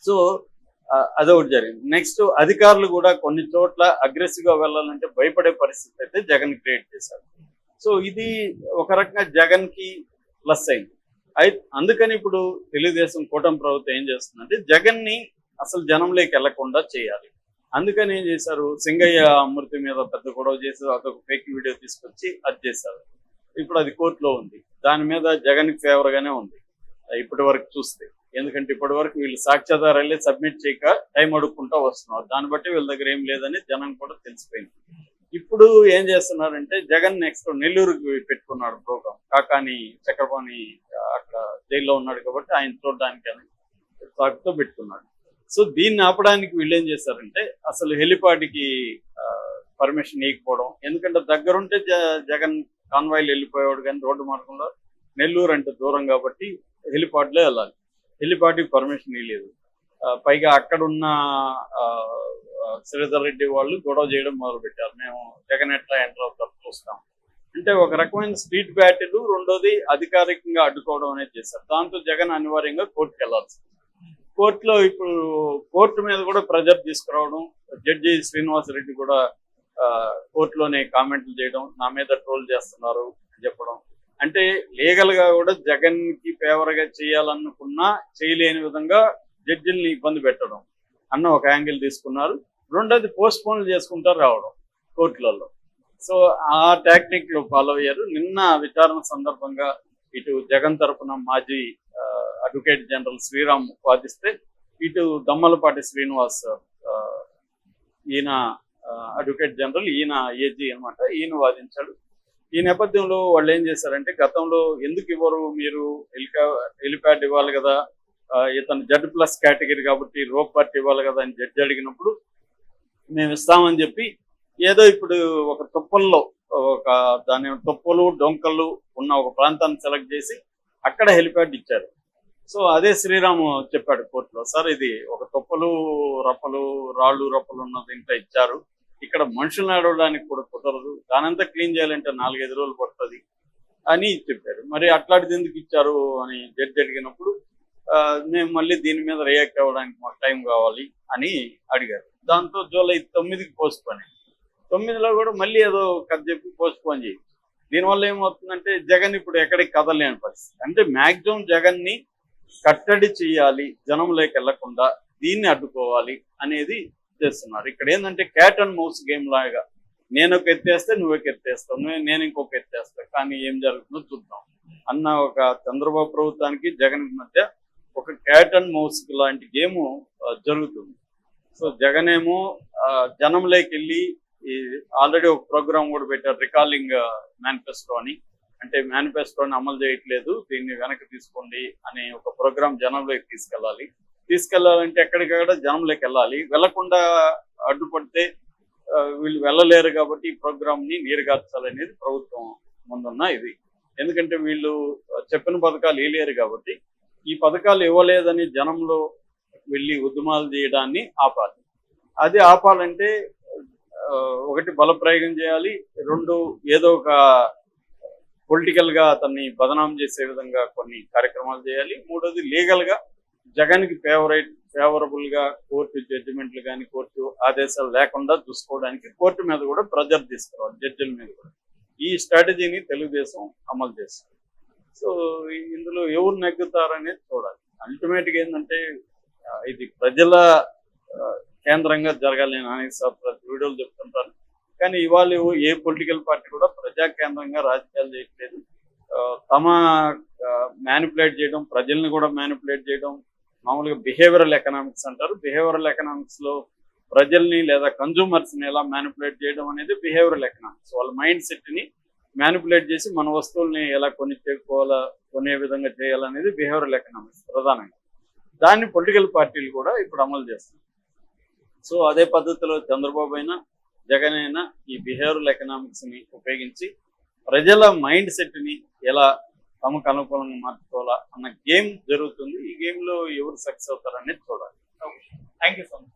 So అదొకటి జరిగింది. Next అధికారులు కూడా కొన్ని చోట్ల అగ్రెసివ్ గా వెళ్ళాలంటే భయపడే పరిస్థితి అయితే జగన్ క్రియేట్ చేశారు. సో ఇది ఒక రకంగా జగన్ కి ప్లస్ అయింది. అందుకని ఇప్పుడు తెలుగుదేశం కూటమి ప్రభుత్వం ఏం చేస్తుందంటే జగన్ ని అసలు జనంలోకి వెళ్లకుండా చేయాలి. అందుకని ఏం చేశారు, సింగయ్య అమృతి మీద పెద్ద గొడవ చేసి అదొక ఫేక్ వీడియో తీసుకొచ్చి అది చేశారు. ఇప్పుడు అది కోర్టులో ఉంది. దాని మీద జగన్ కి ఫేవర్ గానే ఉంది ఇప్పటి వరకు చూస్తే. ఎందుకంటే ఇప్పటి వరకు వీళ్ళు సాక్ష్యాధారాలే సబ్మిట్ చేయక టైం అడుక్కుంటా వస్తున్నారు. దాన్ని బట్టి వీళ్ళ దగ్గర ఏం లేదని జనం కూడా తెలిసిపోయింది. ఇప్పుడు ఏం చేస్తున్నారంటే జగన్ నెక్స్ట్ నెల్లూరుకి పెట్టుకున్నాడు ప్రోగ్రామ్. కాకాని చక్రపాణి అక్కడ జైల్లో ఉన్నాడు కాబట్టి ఆయన చూడడానికి అని సాకుతో పెట్టుకున్నాడు. సో దీన్ని ఆపడానికి వీళ్ళు ఏం చేశారంటే అసలు హెలిపాడ్కి పర్మిషన్ ఇవ్వకపోవడం. ఎందుకంటే దగ్గరుంటే జగన్ కాన్వాయిలు వెళ్ళిపోయేవాడు, కానీ రోడ్డు మార్గంలో నెల్లూరు అంటే దూరం కాబట్టి హెలిపాడ్లో వెళ్ళాలి. హెలిపాడ్కి పర్మిషన్ ఇవ్వలేదు. పైగా అక్కడున్న శ్రీధర్ రెడ్డి వాళ్ళు గొడవ చేయడం మొదలు పెట్టారు. మేము జగన్ ఎట్లా ఎంటర్ అవుతారు చూస్తాం అంటే ఒక రకమైన స్ట్రీట్ బ్యాటిల్. రెండోది అధికారికంగా అడ్డుకోవడం అనేది చేశారు. దాంతో జగన్ అనివార్యంగా కోర్టుకు వెళ్లాల్సి. కోర్టులో ఇప్పుడు కోర్టు మీద కూడా ప్రెజర్ తీసుకురావడం. జడ్జి శ్రీనివాసరెడ్డి కూడా కోర్టులోనే కామెంట్లు చేయడం, నా మీద ట్రోల్ చేస్తున్నారు అని చెప్పడం. అంటే లీగల్ గా కూడా జగన్ కి ఫేవర్ గా చేయాలనుకున్నా చేయలేని విధంగా జడ్జిల్ని ఇబ్బంది పెట్టడం అన్న ఒక యాంగిల్ తీసుకున్నారు. రెండోది పోస్ట్ పోన్ చేసుకుంటూ రావడం కోర్టులలో. సో ఆ టెక్నిక్ లో ఫాలో అయ్యారు. నిన్న విచారణ సందర్భంగా ఇటు జగన్ తరఫున మాజీ అడ్వకేట్ జనరల్ శ్రీరామ్ వాదిస్తే, ఇటు దమ్మలపాటి శ్రీనివాస్ ఈయన అడ్వకేట్ జనరల్, ఈయన ఏజీ అనమాట, ఈయన వాదించాడు. ఈ నేపథ్యంలో వాళ్ళు ఏం చేశారంటే గతంలో ఎందుకు ఇవ్వరు మీరు, హెలిప్యాడ్ ఇవ్వాలి కదా, ఇతను Z+ కేటగిరీ కాబట్టి రోప్ పార్టీ ఇవ్వాలి కదా అని జడ్జి అడిగినప్పుడు మేము ఇస్తామని చెప్పి ఏదో ఇప్పుడు ఒక తుప్పల్లో ఒక దాని తుప్పలు డొంకలు ఉన్న ఒక ప్రాంతాన్ని సెలెక్ట్ చేసి అక్కడ హెలిప్యాడ్ ఇచ్చారు. సో అదే శ్రీరాము చెప్పాడు కోర్టులో, సార్ ఇది ఒక తుప్పలు రప్పలు రాళ్ళు రప్పలు ఉన్నది ఇంట్లో ఇచ్చారు, ఇక్కడ మనుషులు నడవడానికి కూడా కుదరదు, దానంతా క్లీన్ చేయాలంటే 4-5 రోజులు పడుతుంది అని చెప్పారు. మరి అట్లాంటిది ఎందుకు ఇచ్చారు అని జడ్జి అడిగినప్పుడు మేము మళ్ళీ దీని మీద రియాక్ట్ అవ్వడానికి మాకు టైం కావాలి అని అడిగారు. దాంతో జూలై 9కి పోస్ట్ పోన్. 9లో కూడా మళ్ళీ ఏదో కథ చెప్పి పోస్ట్ పోన్ చేయి. దీనివల్ల ఏమవుతుందంటే జగన్ ఇప్పుడు ఎక్కడికి కదలేని పరిస్థితి. అంటే మాక్సిమం జగన్ ని కట్టడి చేయాలి, జనంలోకి వెళ్లకుండా దీన్ని అడ్డుకోవాలి అనేది చేస్తున్నారు. ఇక్కడ ఏంటంటే క్యాట్ అండ్ మౌస్ గేమ్ లాగా నేను ఒక ఎత్తేస్తే నువ్వు ఒక ఎత్తేస్తావు, నేను ఇంకొక ఎత్తేస్తా, కానీ ఏం జరుగుతుందో చూద్దాం అన్న ఒక చంద్రబాబు ప్రభుత్వానికి జగన్ మధ్య ఒక క్యాట్ అండ్ మౌస్ లాంటి గేమ్ జరుగుతుంది. సో జగన్ ఏమో జనంలోకి వెళ్ళి ఆల్రెడీ ఒక ప్రోగ్రామ్ కూడా పెట్టారు, రికాలింగ్ మేనిఫెస్టో అని. అంటే మేనిఫెస్టోని అమలు చేయట్లేదు, దీన్ని వెనక్కి తీసుకోండి అనే ఒక ప్రోగ్రామ్ జనంలోకి తీసుకెళ్లాలంటే ఎక్కడికక్కడ జనంలోకి వెళ్ళాలి. వెళ్లకుండా అడ్డుపడితే వీళ్ళు వెళ్ళలేరు కాబట్టి ఈ ప్రోగ్రామ్ ని నీరుగార్చాలనేది ప్రభుత్వం ముందున్న ఇది. ఎందుకంటే వీళ్ళు చెప్పిన పథకాలు ఇవ్వలేరు కాబట్టి ఈ పథకాలు ఇవ్వలేదని జనంలో వెళ్ళి ఉద్యమాలు చేయడాన్ని ఆపాలి. అది ఆపాలంటే ఒకటి బలప్రయోగం చేయాలి, రెండు ఏదో ఒక పొలిటికల్ గా అతన్ని బదనాం చేసే విధంగా కొన్ని కార్యక్రమాలు చేయాలి, మూడోది లీగల్ గా జగన్ కి ఫేవరబుల్ గా కోర్టు జడ్జిమెంట్లు కానీ కోర్టు ఆదేశాలు లేకుండా చూసుకోవడానికి కోర్టు మీద కూడా ప్రెజర్ తీసుకురావాలి, జడ్జిల మీద కూడా. ఈ స్ట్రాటజీని తెలుగుదేశం అమలు చేస్తుంది. సో ఇందులో ఎవరు నెగ్గుతారనేది చూడాలి. అల్టిమేట్ గా ఏంటంటే ఇది ప్రజల కేంద్రంగా జరగాలి. నేను అనేక ప్రతి వీడియోలు చెప్తుంటాను, కానీ ఇవాళ ఏ పొలిటికల్ పార్టీ కూడా ప్రజా కేంద్రంగా రాజకీయాలు చేయట్లేదు. తమ మ్యానిపులేట్ చేయడం, ప్రజల్ని కూడా మ్యానిపులేట్ చేయడం, మామూలుగా బిహేవియరల్ ఎకనామిక్స్ అంటారు. బిహేవియరల్ ఎకనామిక్స్ లో ప్రజల్ని లేదా కన్జ్యూమర్స్ ని ఎలా మ్యానిపులేట్ చేయడం అనేది బిహేవియరల్ ఎకనామిక్స్. వాళ్ళ మైండ్ సెట్ ని మ్యానిపులేట్ చేసి మన వస్తువుల్ని ఎలా కొనే విధంగా చేయాలనేది బిహేవియరల్ ఎకనామిక్స్ ప్రధానంగా. దాన్ని పొలిటికల్ పార్టీలు కూడా ఇప్పుడు అమలు చేస్తాయి. సో అదే పద్ధతిలో చంద్రబాబు అయినా జగన్ అయినా ఈ బిహేవియరల్ ఎకనామిక్స్ ని ఉపయోగించి ప్రజల మైండ్ సెట్ ని ఎలా తమకు అనుకూలంగా మార్చుకోవాలా అన్న గేమ్ జరుగుతుంది. ఈ గేమ్ లో ఎవరు సక్సెస్ అవుతారనేది చూడాలి. Thank you so much.